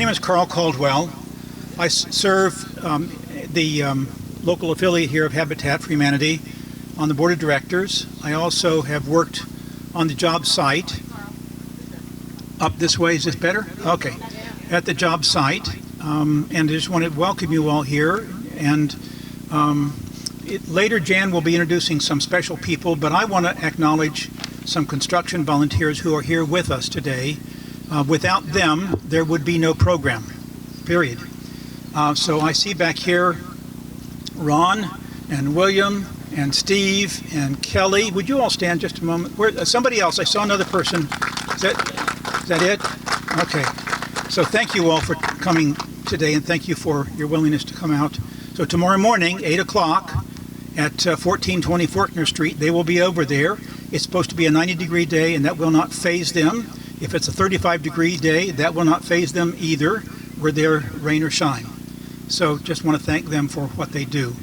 name is Carl Caldwell. I serve the local affiliate here of Habitat for Humanity on the board of directors. I also have worked on the job site. Up this way, is this better? Okay. At the job site. And I just want to welcome you all here. And later, Jan will be introducing some special people, but I want to acknowledge some construction volunteers who are here with us today. Without them, there would be no program, period. So I see back here Ron and William and Steve and Kelly. Would you all stand just a moment? Somebody else, I saw another person. Is that it? Okay. So thank you all for coming today, and thank you for your willingness to come out. So tomorrow morning, 8 o'clock at 1420 Forkner Street, they will be over there. It's supposed to be a 90-degree day, and that will not faze them. If it's a 35-degree day, that will not faze them either, were there rain or shine. So just want to thank them for what they do.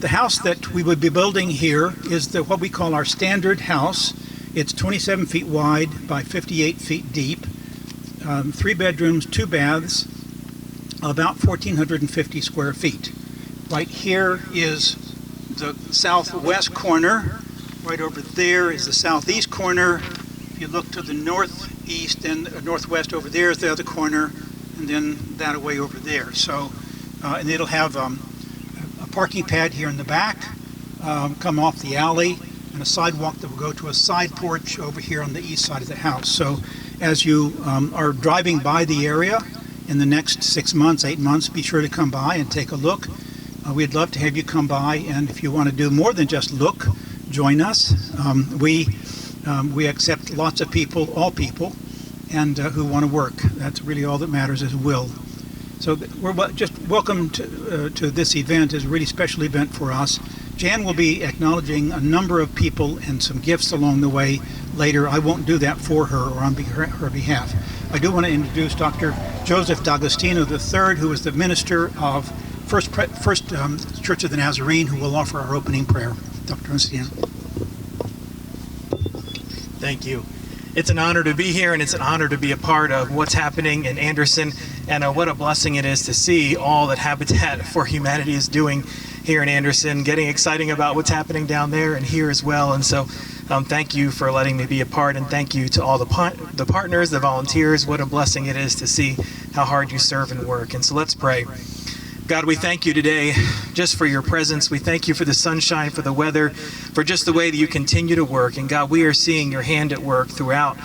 The house that we would be building here is what we call our standard house. It's 27 feet wide by 58 feet deep, 3 bedrooms, 2 baths, about 1,450 square feet. Right here is the southwest corner. Right over there is the southeast corner. If you look to the northeast and northwest, over there is the other corner, and then that away over there. So, and it'll have a parking pad here in the back, come off the alley, and a sidewalk that will go to a side porch over here on the east side of the house. So as you are driving by the area in the next 6 months, 8 months, be sure to come by and take a look. We'd love to have you come by, and if you want to do more than just look, join us. We accept lots of people, all people, and who want to work. That's really all that matters, is will. So we're just welcome to this event. It's a really special event for us. Jan will be acknowledging a number of people and some gifts along the way later. I won't do that for her or on her behalf. I do want to introduce Dr. Joseph D'Agostino III, who is the minister of First Church of the Nazarene, who will offer our opening prayer. Dr. D'Agostino. Thank you. It's an honor to be here, and it's an honor to be a part of what's happening in Anderson, and what a blessing it is to see all that Habitat for Humanity is doing here in Anderson, getting exciting about what's happening down there and here as well. And so thank you for letting me be a part, and thank you to all the partners, the volunteers. What a blessing it is to see how hard you serve and work. And so let's pray. God, we thank you today just for your presence. We thank you for the sunshine, for the weather, for just the way that you continue to work. And God, we are seeing your hand at work throughout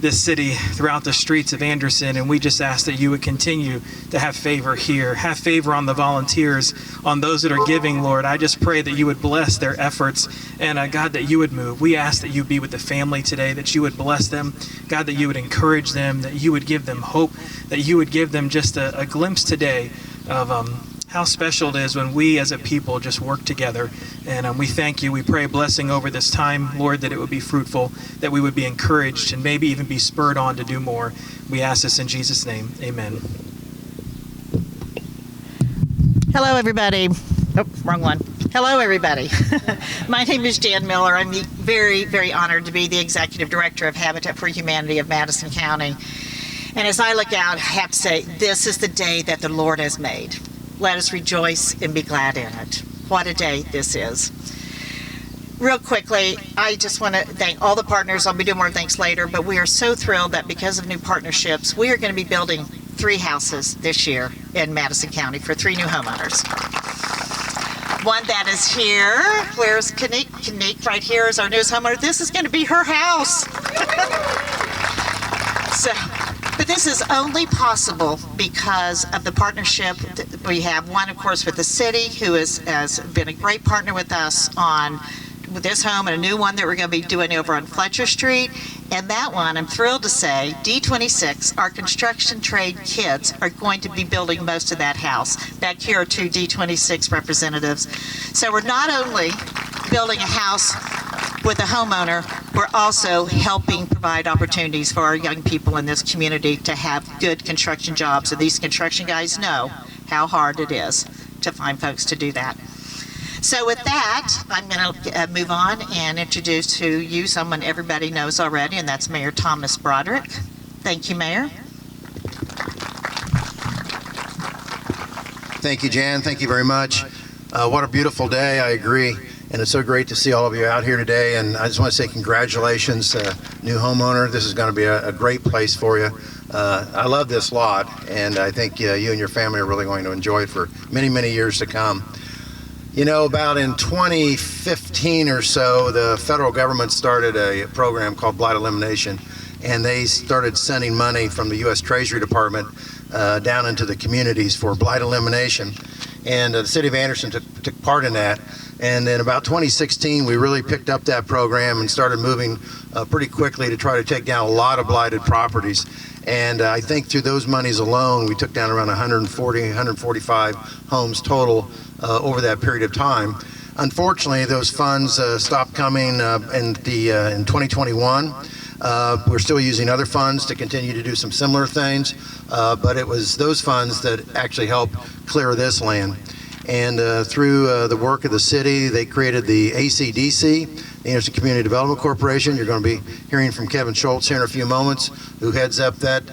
this city, throughout the streets of Anderson. And we just ask that you would continue to have favor here, have favor on the volunteers, on those that are giving, Lord. I just pray that you would bless their efforts, and God, that you would move. We ask that you be with the family today, that you would bless them, God, that you would encourage them, that you would give them hope, that you would give them just a glimpse today of how special it is when we as a people just work together. And we thank you. We pray a blessing over this time, Lord, that it would be fruitful, that we would be encouraged, and maybe even be spurred on to do more. We ask this in Jesus' name. Amen. Hello, everybody. Oh, wrong one. Hello, everybody. My name is Jan Miller. I'm very, very honored to be the Executive Director of Habitat for Humanity of Madison County. And as I look out, I have to say, this is the day that the Lord has made. Let us rejoice and be glad in it. What a day this is. Real quickly, I just want to thank all the partners. I'll be doing more thanks later, but we are so thrilled that because of new partnerships, we are going to be building 3 houses this year in Madison County for 3 new homeowners. One that is here. Where's Kanique? Kanique right here is our newest homeowner. This is going to be her house. But this is only possible because of the partnership that we have. One, of course, with the city, who has been a great partner with us with this home, and a new one that we're going to be doing over on Fletcher Street. And that one, I'm thrilled to say, D26, our construction trade kids, are going to be building most of that house. Back here are 2 D26 representatives. So we're not only building a house with a homeowner, we're also helping provide opportunities for our young people in this community to have good construction jobs. And these construction guys know how hard it is to find folks to do that. So with that, I'm going to move on and introduce to you someone everybody knows already, and that's Mayor Thomas Broderick. Thank you, Mayor. Thank you, Jan. Thank you very much. What a beautiful day. I agree. And it's so great to see all of you out here today. And I just want to say congratulations, new homeowner. This is going to be a great place for you. I love this lot, and I think you and your family are really going to enjoy it for many, many years to come. You know, about in 2015 or so, the federal government started a program called Blight Elimination, and they started sending money from the U.S. Treasury Department down into the communities for blight elimination. And the city of Anderson took part in that. And in about 2016, we really picked up that program and started moving pretty quickly to try to take down a lot of blighted properties. And I think through those monies alone, we took down around 140, 145 homes total over that period of time. Unfortunately, those funds stopped coming in 2021. We're still using other funds to continue to do some similar things, but it was those funds that actually helped clear this land. And through the work of the city, they created the ACDC, the Anderson Community Development Corporation. You're going to be hearing from Kevin Schultz here in a few moments, who heads up that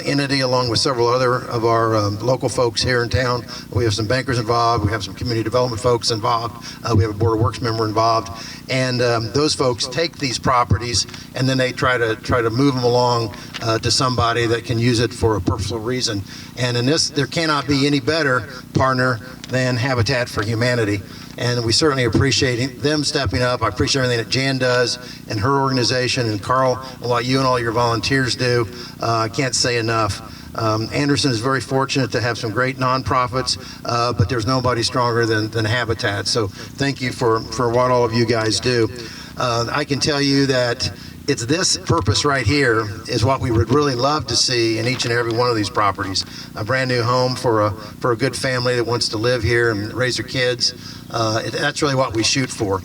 entity along with several other of our local folks here in town. We have some bankers involved. We have some community development folks involved. We have a Board of Works member involved. And those folks take these properties and then they try to move them along to somebody that can use it for a purposeful reason. And in this, there cannot be any better partner than Habitat for Humanity. And we certainly appreciate them stepping up. I appreciate everything that Jan does and her organization, and Carl, and what you and all your volunteers do. I can't say enough. Anderson is very fortunate to have some great nonprofits, but there's nobody stronger than Habitat. So thank you for what all of you guys do. I can tell you that it's this purpose right here is what we would really love to see in each and every one of these properties. A brand new home for a good family that wants to live here and raise their kids. That's really what we shoot for.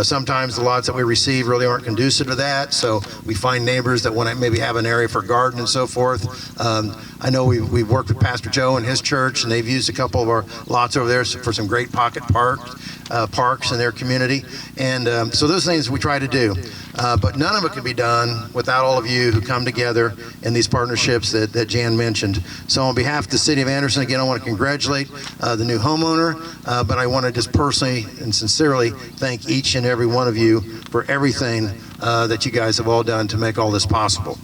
Sometimes the lots that we receive really aren't conducive to that, so we find neighbors that want to maybe have an area for a garden and so forth. I know we've worked with Pastor Joe and his church, and they've used a couple of our lots over there for some great pocket parks in their community. And so those things we try to do. But none of it can be done without all of you who come together in these partnerships that Jan mentioned. So on behalf of the City of Anderson, again, I want to congratulate the new homeowner, but I want to just personally and sincerely thank each and every one of you for everything that you guys have all done to make all this possible.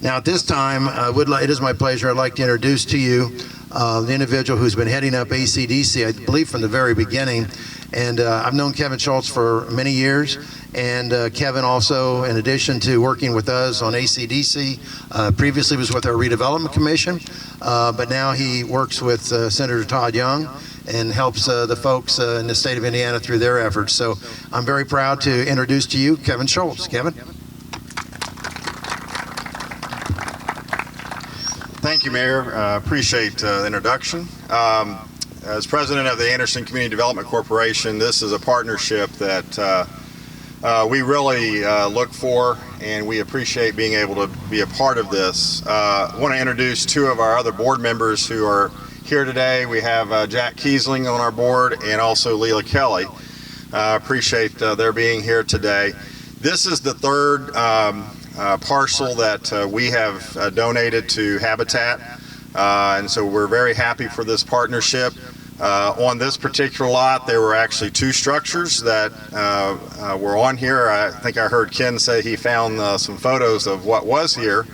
Now at this time, it is my pleasure, I'd like to introduce to you the individual who's been heading up ACDC, I believe from the very beginning. And I've known Kevin Schultz for many years, and Kevin also, in addition to working with us on ACDC, previously was with our Redevelopment Commission, but now he works with Senator Todd Young and helps the folks in the state of Indiana through their efforts. So I'm very proud to introduce to you Kevin Schultz. Kevin? Thank you, Mayor. Appreciate the introduction. As president of the Anderson Community Development Corporation, this is a partnership that we really look for, and we appreciate being able to be a part of this. I want to introduce two of our other board members who are here today. We have Jack Kiesling on our board and also Leila Kelly. Appreciate their being here today. This is the third parcel that we have donated to Habitat, and so we're very happy for this partnership. On this particular lot, there were actually two structures that were on here. I think I heard Ken say he found some photos of what was here.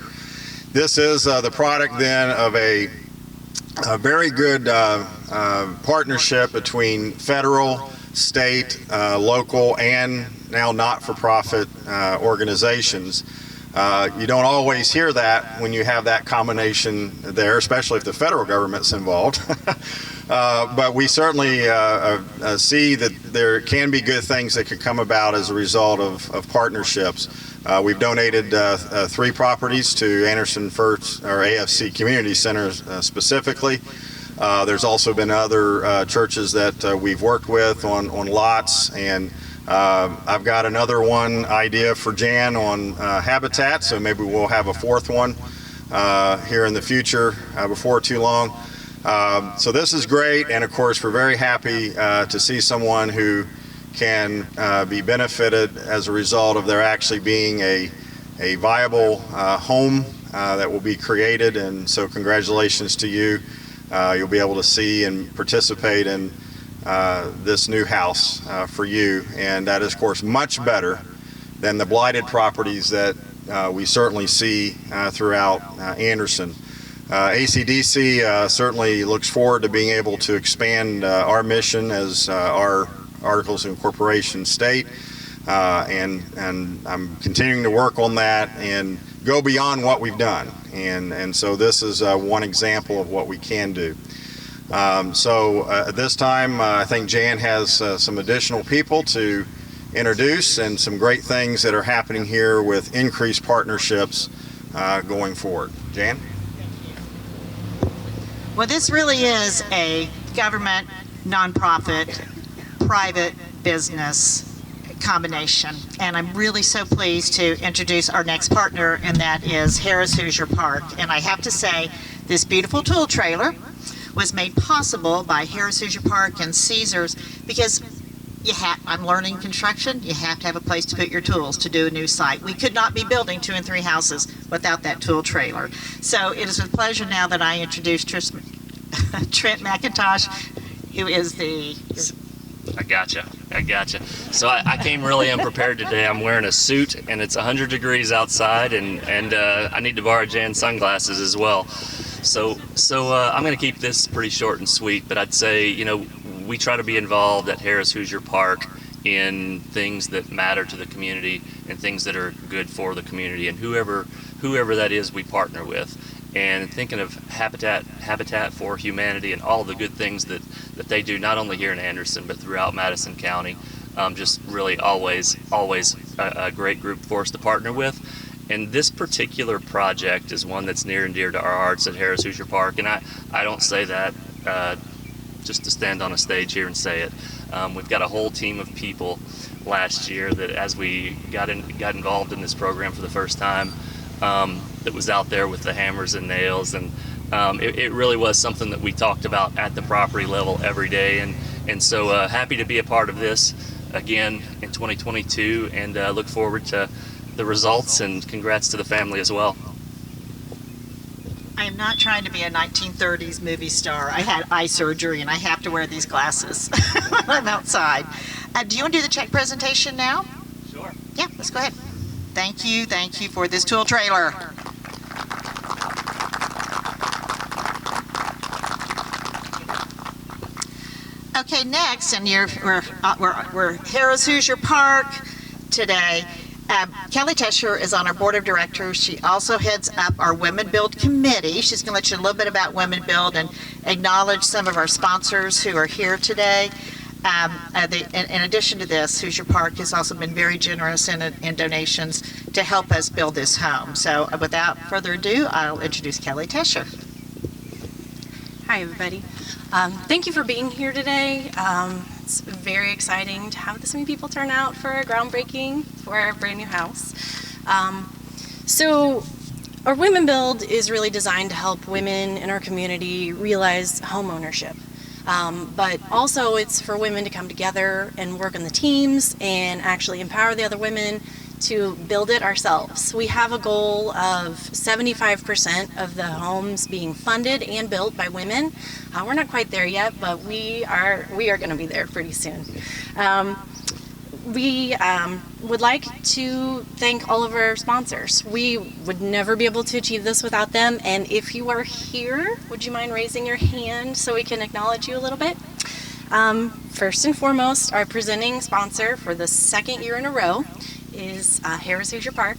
This is the product then of a very good partnership between federal, state, local, and now not-for-profit organizations. You don't always hear that when you have that combination there, especially if the federal government's involved. But we certainly see that there can be good things that could come about as a result of partnerships. We've donated 3 properties to Anderson First, or AFC Community Center specifically. There's also been other churches that we've worked with on lots, and I've got another one idea for Jan on Habitat, so maybe we'll have a 4th one here in the future before too long. So this is great, and of course we're very happy to see someone who can be benefited as a result of there actually being a viable home that will be created, and so congratulations to you. you'll be able to see and participate in this new house for you. And that is, of course, much better than the blighted properties that we certainly see throughout Anderson. ACDC certainly looks forward to being able to expand our mission as our Articles of Incorporation state, and I'm continuing to work on that and go beyond what we've done, and so this is one example of what we can do. So at this time, I think Jan has some additional people to introduce and some great things that are happening here with increased partnerships going forward. Jan? Well, this really is a government, nonprofit, private business combination, and I'm really so pleased to introduce our next partner, and that is Harrah's Hoosier Park. And I have to say, this beautiful tool trailer was made possible by Harrah's Hoosier Park and Caesars, because I'm learning construction, you have to have a place to put your tools to do a new site. We could not be building 2 and 3 houses without that tool trailer. So it is with pleasure now that I introduce Trent McIntosh, who is the... I gotcha. So I came really unprepared today. I'm wearing a suit, and it's 100 degrees outside, and I need to borrow Jan's sunglasses as well. So I'm going to keep this pretty short and sweet, but I'd say, you know, we try to be involved at Harrah's Hoosier Park in things that matter to the community and things that are good for the community, and whoever that is we partner with. And thinking of Habitat for Humanity and all the good things that they do, not only here in Anderson but throughout Madison County, just really always a great group for us to partner with. And this particular project is one that's near and dear to our hearts at Harrah's Hoosier Park, and I don't say that just to stand on a stage here and say it. We've got a whole team of people last year that, as we got involved in this program for the first time, that was out there with the hammers and nails, and it really was something that we talked about at the property level every day, and so happy to be a part of this again in 2022, and look forward to the results, and congrats to the family as well. I am not trying to be a 1930s movie star. I had eye surgery and I have to wear these glasses when I'm outside. Do you want to do the check presentation now? Sure. Yeah, let's go ahead. Thank you for this tool trailer. Okay, next, and we're Harrah's Hoosier Park today. Kelly Tesher is on our board of directors. She also heads up our Women Build committee. She's going to let you know a little bit about Women Build and acknowledge some of our sponsors who are here today. In addition to this, Hoosier Park has also been very generous in donations to help us build this home. So without further ado, I'll introduce Kelly Tesher. Hi, everybody. Thank you for being here today. It's very exciting to have this many people turn out for a groundbreaking for our brand new house. So our Women Build is really designed to help women in our community realize home ownership. But also it's for women to come together and work in the teams and actually empower the other women to build it ourselves. We have a goal of 75% of the homes being funded and built by women. We're not quite there yet, but we are going to be there pretty soon. We would like to thank all of our sponsors. We would never be able to achieve this without them, and if you are here, would you mind raising your hand so we can acknowledge you a little bit? First and foremost, our presenting sponsor for the second year in a row is Harrah's Hoosier Park.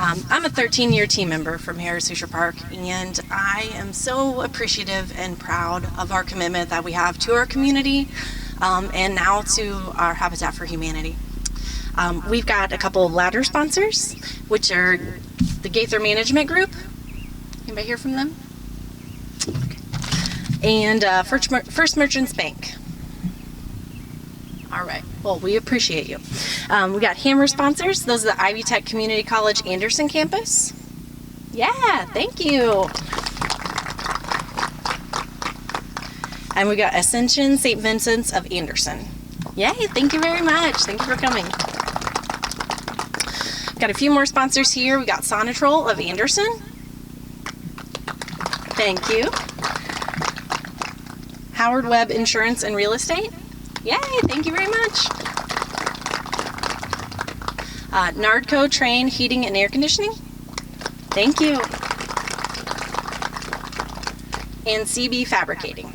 I'm a 13-year team member from Harrah's Hoosier Park, and I am so appreciative and proud of our commitment that we have to our community and now to our Habitat for Humanity. We've got a couple of ladder sponsors, which are the Gaither Management Group. Anybody hear from them? And First Merchants Bank. All right, well, we appreciate you. We got Hammer sponsors. Those are the Ivy Tech Community College Anderson campus. Yeah, thank you. And we got Ascension St. Vincent's of Anderson. Yay, thank you very much. Thank you for coming. Got a few more sponsors here. We got Sonatrol of Anderson. Thank you. Howard Webb Insurance and Real Estate. Yay, thank you very much. Nardco Train Heating and Air Conditioning. Thank you. And CB Fabricating.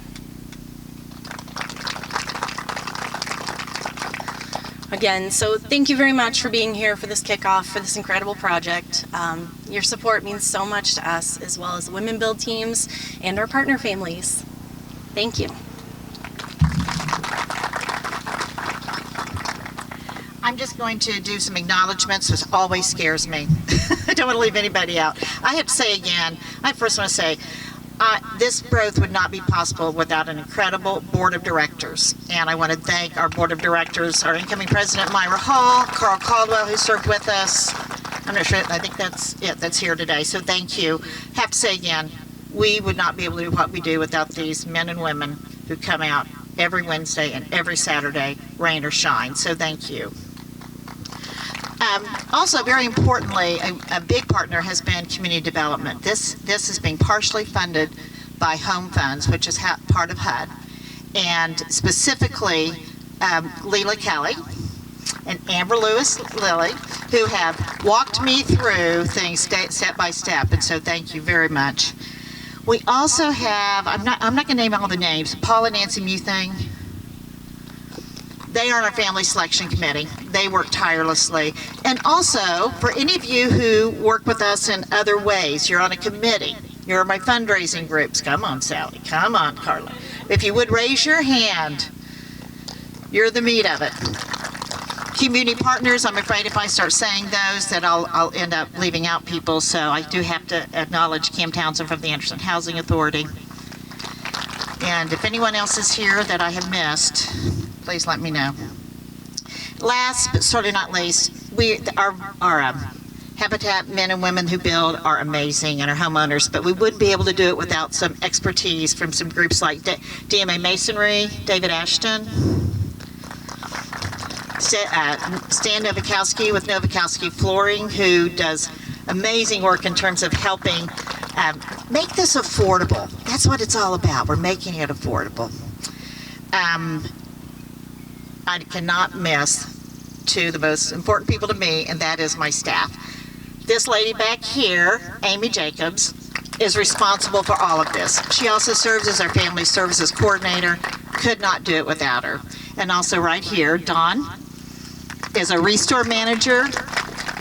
Again, so thank you very much for being here for this kickoff, for this incredible project. Your support means so much to us, as well as the Women Build teams and our partner families. Thank you. I'm just going to do some acknowledgments, which always scares me. I don't want to leave anybody out. I have to say again, I first want to say, this growth would not be possible without an incredible board of directors. And I want to thank our board of directors, our incoming president, Myra Hall, Carl Caldwell, who served with us. I'm not sure, I think that's it, that's here today. So thank you. Have to say again, we would not be able to do what we do without these men and women who come out every Wednesday and every Saturday, rain or shine. So thank you. Also, very importantly, a big partner has been community development. This is being partially funded by Home Funds, which is part of HUD, and specifically Leila Kelly and Amber Lewis Lilly, who have walked me through things step by step, and so thank you very much. We also have, I'm not going to name all the names, Paul and Nancy Muthing. They are on our family selection committee. They work tirelessly. And also, for any of you who work with us in other ways, you're on a committee, you're in my fundraising groups. Come on, Sally. Come on, Carla. If you would raise your hand, you're the meat of it. Community partners, I'm afraid if I start saying those that I'll end up leaving out people, so I do have to acknowledge Kim Townsend from the Anderson Housing Authority. And if anyone else is here that I have missed, please let me know. Last, but certainly not least, our Habitat men and women who build are amazing, and our homeowners, but we wouldn't be able to do it without some expertise from some groups like DMA Masonry, David Ashton, Stan Novakowski with Novakowski Flooring, who does amazing work in terms of helping make this affordable. That's what it's all about. We're making it affordable. I cannot miss two of the most important people to me, and that is my staff. This lady back here, Amy Jacobs, is responsible for all of this. She also serves as our family services coordinator. Could not do it without her. And also right here, Dawn is a restore manager.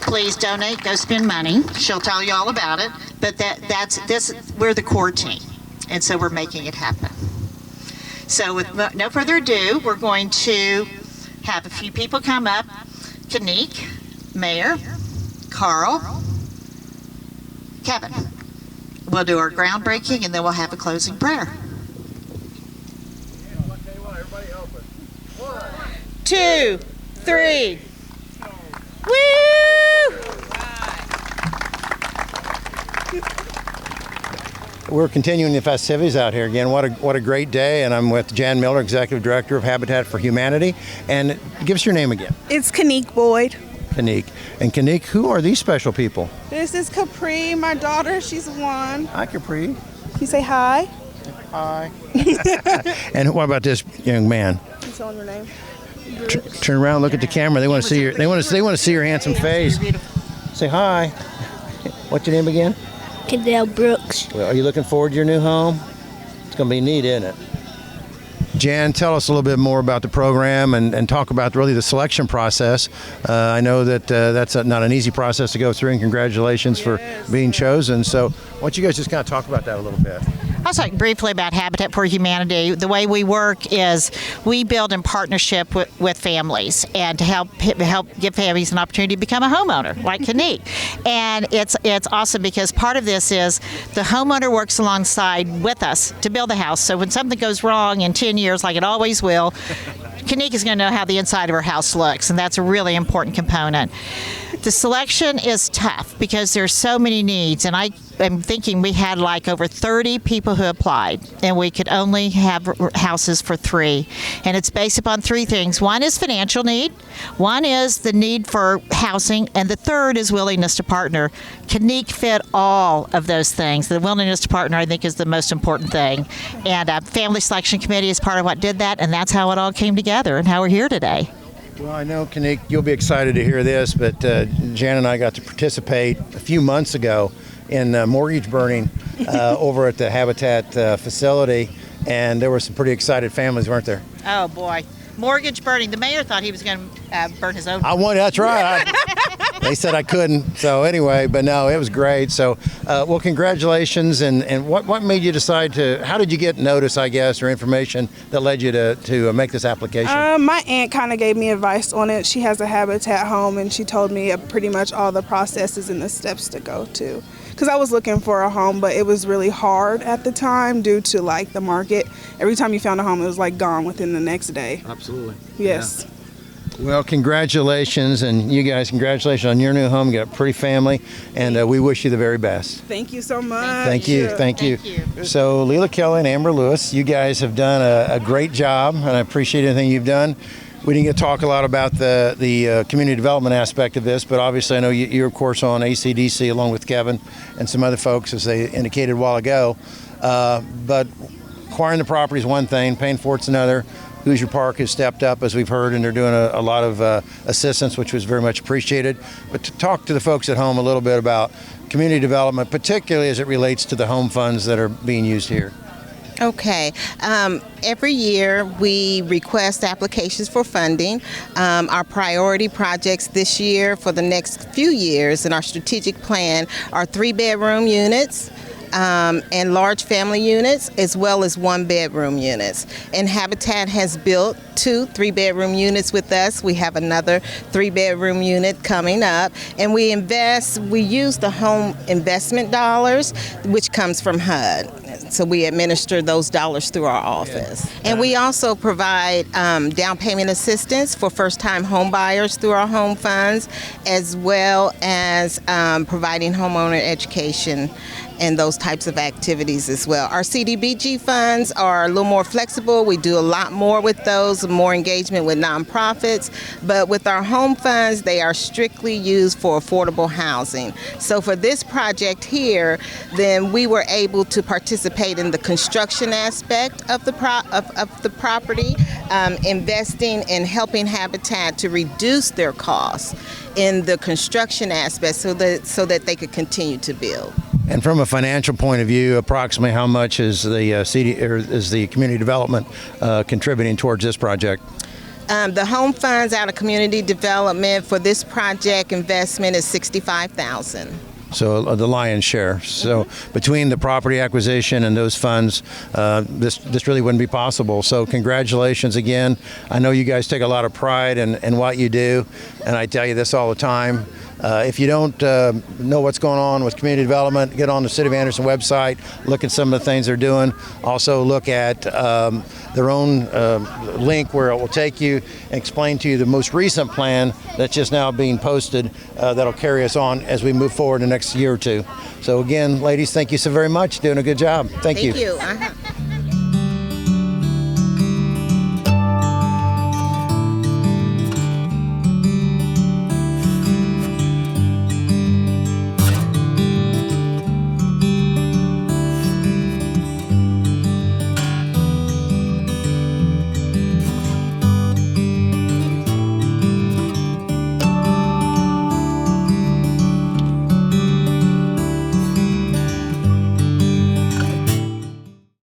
Please donate, go spend money. She'll tell you all about it. But we're the core team, and so we're making it happen. So with no further ado, we're going to have a few people come up. Kanique, Mayor, Carl, Kevin. We'll do our groundbreaking, and then we'll have a closing prayer. 1, 2, 3. Woo! We're continuing the festivities out here again. What a great day, and I'm with Jan Miller, Executive Director of Habitat for Humanity. And give us your name again. It's Kanique Boyd. Kanique. And Kanique, who are these special people? This is Capri, my daughter. She's 1. Hi, Capri. Can you say hi? Hi. And what about this young man? What's on your name? Turn around, look at the camera. They want to see your. They want to see your handsome face. Say hi. What's your name again? Cadell Brooks. Well, are you looking forward to your new home? It's going to be neat, isn't it? Jan, tell us a little bit more about the program and talk about really the selection process. I know that that's not an easy process to go through, and congratulations for being chosen. So why don't you guys just kind of talk about that a little bit? I'll talk briefly about Habitat for Humanity. The way we work is we build in partnership with families and to help give families an opportunity to become a homeowner, like Kanique. And it's awesome because part of this is the homeowner works alongside with us to build the house. So when something goes wrong in 10 years, like it always will, Kanique is going to know how the inside of her house looks, and that's a really important component. The selection is tough because there's so many needs, and I I'm thinking we had like over 30 people who applied, and we could only have houses for 3. And it's based upon 3 things. One is financial need, one is the need for housing, and the third is willingness to partner. Kanique fit all of those things. The willingness to partner, I think, is the most important thing. And Family Selection Committee is part of what did that, and that's how it all came together and how we're here today. Well, I know, Kanique, you'll be excited to hear this, but Jan and I got to participate a few months ago in mortgage burning over at the Habitat facility, and there were some pretty excited families, weren't there? Oh, boy. Mortgage burning. The mayor thought he was going to burn his own. That's right. They said I couldn't. So anyway, but no, it was great. So, well, congratulations. And what made you decide how did you get notice, I guess, or information that led you to make this application? My aunt kind of gave me advice on it. She has a Habitat home, and she told me pretty much all the processes and the steps to go to. Because I was looking for a home, but it was really hard at the time due to like the market. Every time you found a home, it was like gone within the next day. Absolutely. Yes. Yeah. Well, congratulations, and you guys, congratulations on your new home. You got a pretty family, and we wish you the very best. Thank you so much. Thank you. So, Leila Kelly and Amber Lewis, you guys have done a great job, and I appreciate everything you've done. We didn't get to talk a lot about the community development aspect of this, but obviously I know you're, of course, on ACDC along with Kevin and some other folks, as they indicated a while ago. But acquiring the property is one thing, paying for it's another. Hoosier Park has stepped up, as we've heard, and they're doing a lot of assistance, which was very much appreciated. But to talk to the folks at home a little bit about community development, particularly as it relates to the home funds that are being used here. Okay. Every year we request applications for funding. Our priority projects this year for the next few years in our strategic plan are 3-bedroom units, and large family units, as well as 1-bedroom units. And Habitat has built 2 3-bedroom units with us. We have another 3-bedroom unit coming up. And we use the home investment dollars, which comes from HUD. So we administer those dollars through our office. And we also provide down payment assistance for first-time home buyers through our home funds, as well as providing homeowner education and those types of activities as well. Our CDBG funds are a little more flexible. We do a lot more with those, more engagement with nonprofits. But with our home funds, they are strictly used for affordable housing. So for this project here, then we were able to participate in the construction aspect of the property, investing and helping Habitat to reduce their costs in the construction aspect so that they could continue to build. And from a financial point of view, approximately how much is the community development contributing towards this project? The home funds out of community development for this project investment is $65,000. So the lion's share. So between the property acquisition and those funds, this really wouldn't be possible. So congratulations again. I know you guys take a lot of pride in what you do, and I tell you this all the time. If you don't know what's going on with community development, get on the City of Anderson website, look at some of the things they're doing. Also look at their own link where it will take you and explain to you the most recent plan that's just now being posted that'll carry us on as we move forward in the next year or two. So again, ladies, thank you so very much. Doing a good job. Thank you. Thank you.